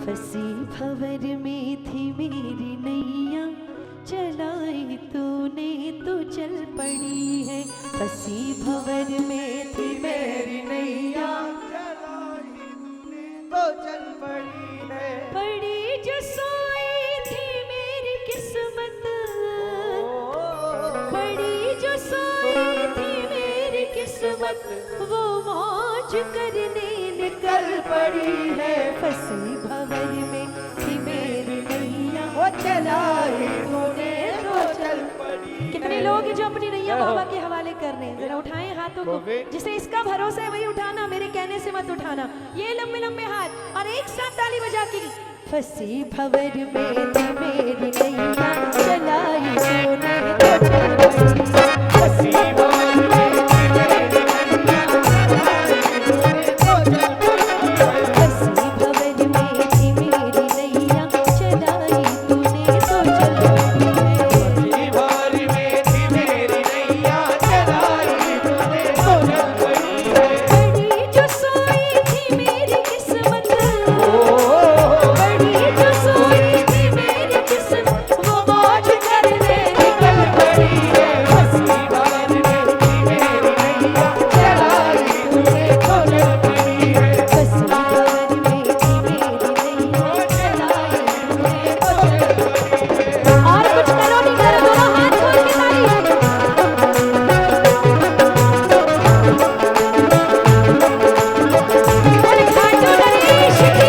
फंसी भंवर में थी मेरी नैया, चलाई तूने तो चल पड़ी है। फंसी भंवर में थी मेरी नैया, चलाई तूने तो चल पड़ी है। पड़ी जो सोई थी मेरी किस्मत, पड़ी जो सोई थी मेरी किस्मत, वो मौज करने निकल पड़ी है। फंसी भंवर में थी मेरी नैया, वो चलाई तूने तो चल पड़ी। कितने लोग हैं जो अपनी नैया बाबा के हवाले कर रहे हैं? जरा उठाएं हाथों को, जिसे इसका भरोसा है वही उठाना, मेरे कहने से मत उठाना। ये लंबे लंबे हाथ और एक साथ ताली बजा के। फंसी भंवर में थी मेरी नैया, चलाई तूने तो चल पड़ी। फंसी भंवर में थी मेरी नैया, चलाई तूने तो चल पड़ी है। फंसी भंवर में थी मेरी नैया, चलाई तूने तो चल पड़ी है। फंसी भंवर में थी मेरी नैया, चलाई तूने तो चल पड़ी है। बड़ी जो सोई थी मेरी किस्मत, बड़ी जो सोई थी मेरी किस्मत, वो मौज करने निकल पड़ी है। फंसी भंवर में थी मेरी नैया, चलाई तूने तो चल पड़ी है। फंसी भंवर में थी मेरी नैया, चलाई तूने तो चल पड़ी है। और कुछ करो नहीं करो, दोनों हाथ खोल के ताली। अरे खाटू नरेश की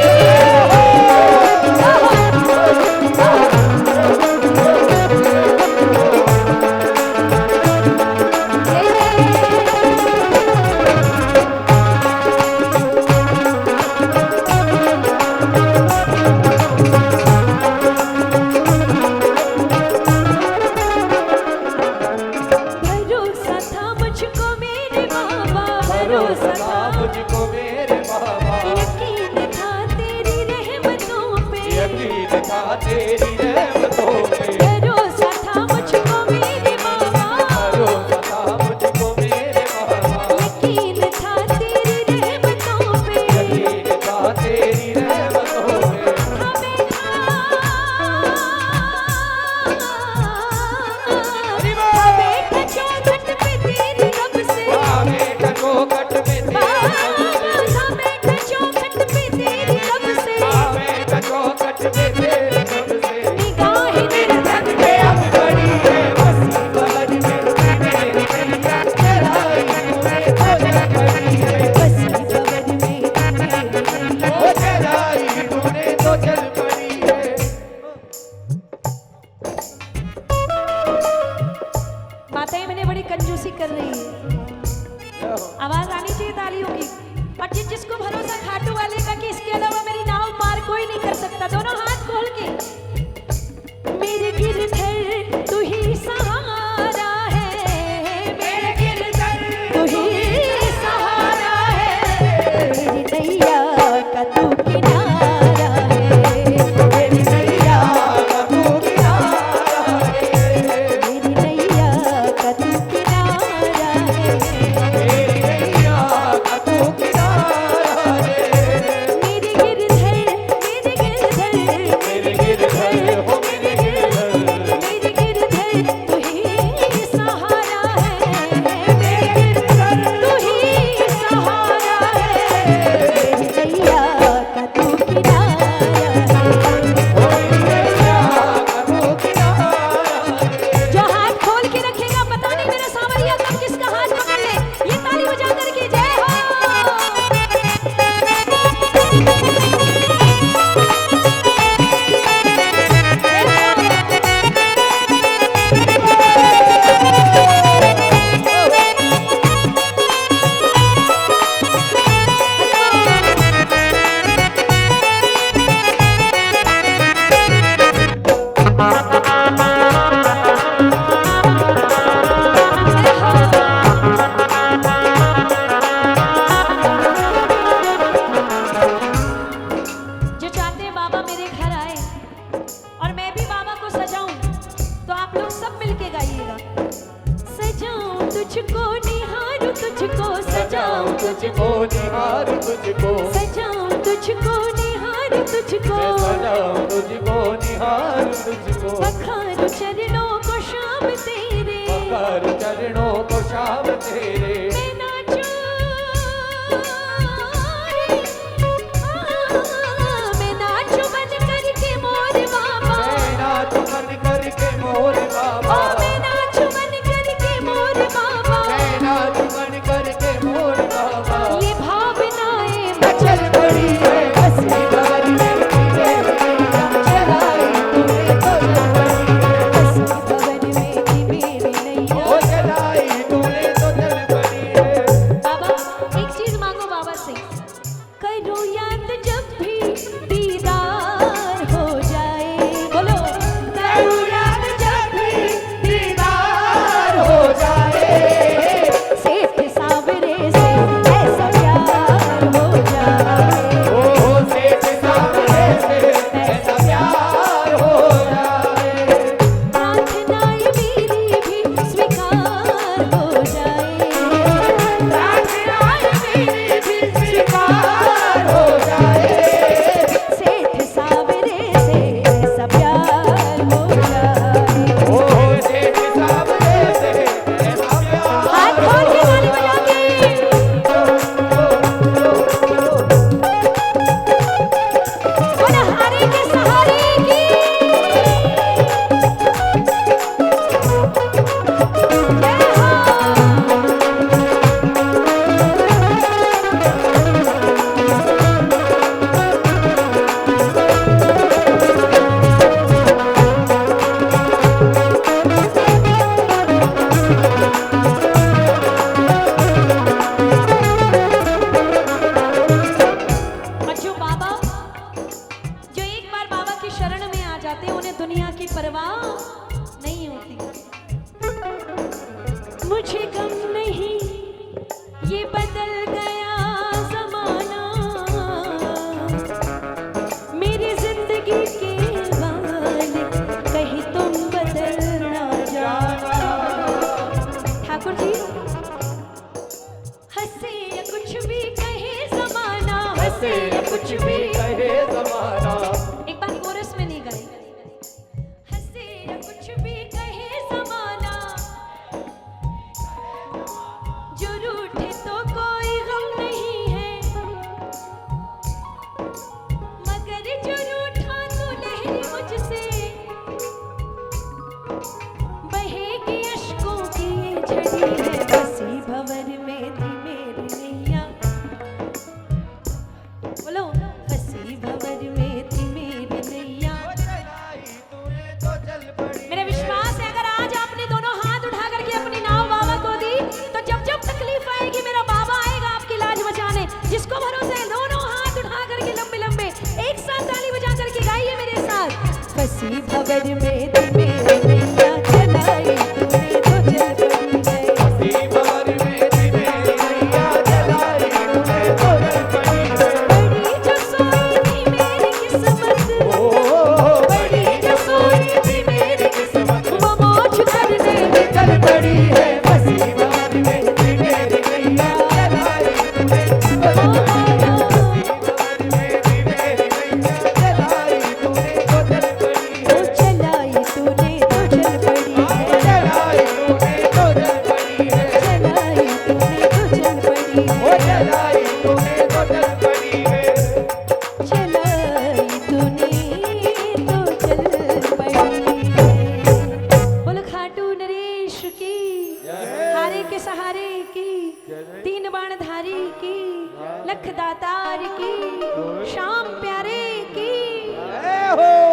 भरोसा था मुझको मेरे बाबा, भरोसा था मुझको मेरे बाबा, यकीन था तेरी रहमतों पे, यकीन था तेरी रहमतों पे। भरोसा था मुझको मेरे बाबा, भरोसा था मुझको मेरे बाबा, यकीन था तेरी रहमतों पे। यकीन था तेरी रहमतों पे। हमें था चौखट पे तेरी रब से, हमें चौखट पे तेरी रब से, हमें चौखट पे तेरी रब से, हमें चौखट पे तेरी रब से। निगाहें निर्धन पे अब बड़ी है फंसी भंवर में थी मेरी नैया, चलाई तूने तो चल पड़ी है। फंसी भंवर में थी मेरी नैया। वो चलाई तूने तो चल पड़ी है। माताएं मैंने बड़ी कंजूसी कर रही है, आवाज आनी चाहिए तालियों की। और जिसको भरोसा खाटू वाले का कि इसके अलावा मेरी नाव पार कोई नहीं कर सकता, दोनों हाथ खोल के। मेरे गिरधर तू ही सहारा है, मेरे गिरधर तू ही सहारा है, मेरी नैया का तू किनारा है, मेरी नैया का तू किनारा है, मेरी नैया का तू किनारा है। मेरी नैया का तू किनारा है। मेरे गिरधर मेरे गिरधर मेरे गिरधर हो मेरे गिरधर, मेरे गिरधर तू ही सहारा है, मेरे गिरधर तू ही सहारा है, मेरी नैया का तू किनारा है। मेरी नैया का तू किनारा है। जो हाथ खोल के रखेगा पता नहीं मेरा सांवरिया कब किसका हाथ पकड़ ले। ये ताली बजा करके जय हो। जो चाहते हैं बाबा मेरे घर आए और मैं भी बाबा को सजाऊं, तो आप लोग सब मिलके गाइएगा। सजाऊं तुझको निहारूं तुझको, सजाऊं तुझको तुझको निहार तुझको, सजाऊं तुझको निहारूं तुझको, तुझको, मैं सजाऊं तुझको, निहारूं तुझको, पखारूं चरणों को शाम तेरे, पखारूं चरणों को शाम तेरे। मैं नाचूं मैं नाचूं बन करके मोर बाबा, मैं नाचूं बन करके मोर बाबा, मैं नाचूं बन करके मोर बाबा, मैं नाचूं बन करके मोर बाबा। ये भावनाएं मचल पड़ी है बसी भवन में तेरे नैया चलाई तूने तो जल पड़ी है। बसी भवन में थी मेरी नैया। ओ चलाई तूने तो जल पड़ी है। बाबा एक चीज मांगो बाबा से, करो याद जब भी दीदार हो जाए, बोलो करो याद जब भी दीदार हो जाए, सेठ सावरे से ऐसा प्यार हो जाए, ओ सेठ सामने से ऐसा प्यार हो जाए। प्रार्थनाएं मेरी भी स्वीकार हो जाए, प्रार्थनाएं मेरी भी स्वीकार हो जाए, सेठ सावरे से ऐसा प्यार हो जाए। ओ सेठ सामने से ऐसा प्यार। हाथ खोल के ताली बजा के, बोलो हारे के सहारे की जय हो। और जो बाबा, जो एक बार बाबा की शरण में आ जाते हैं, उन्हें दुनिया की परवाह नहीं होती। मुझे गम नहीं, ये बदल गया जमाना, मेरी जिंदगी के वाले कहीं तुम बदल ना जाना। ठाकुर जी, हंसे या कुछ भी कहे जमाना, हंसे या कुछ भी कहे जमाना, एक बार कोरस में नहीं गाई, हंसे या कुछ भी कहे जमाना, जो रूठे तो कोई गम नहीं है, मगर जो रूठा तो लहरी मुझसे, बहेगी अश्कों की ये झड़ी है, बसी भंवर में थी मेरी नैया, बोलो बसी भंवर में थी मेरी नैया। चलाई तूने तो जल पड़ी। मेरा विश्वास है, अगर आज आपने दोनों हाथ उठा करके अपनी नाव बाबा को दी, तो जब जब तकलीफ आएगी मेरा बाबा आएगा आपकी लाज बचाने। जिसको भरोसा है दोनों हाथ उठा करके लंबे लंबे एक साथ ताली बजा करके गाइए मेरे साथ। बसी भंवर में थी मेरी नैया, चलाई तूने तो जल पड़ी है। बसी भंवर में थी मेरी नैया, चलाई तूने तो जल पड़ी है। बड़ी जो सोई थी मेरी किस्मत, ओ बड़ी जो सोई थी मेरी किस्मत, वो मौज करने चल पड़ी है। बसी भंवर में थी मेरी नैया, चलाई तूने तो जल पड़ी है। बसी भंवर में थी मेरी नैया, चलाई तूने तो जल पड़ी है। ओ चलाई तूने तो जल पड़ी है, चलाई तूने तो जल पड़ी है। चलाई तूने तो जल पड़ी ओ है, चलाई तूने तो जल पड़ी है। चलाई तूने तो जल पड़ी है। बोलो खाटू नरेश की, हारे के सहारे की, तीन बाणधारी की, लख दातार की, शाम प्यारे की। जय हो।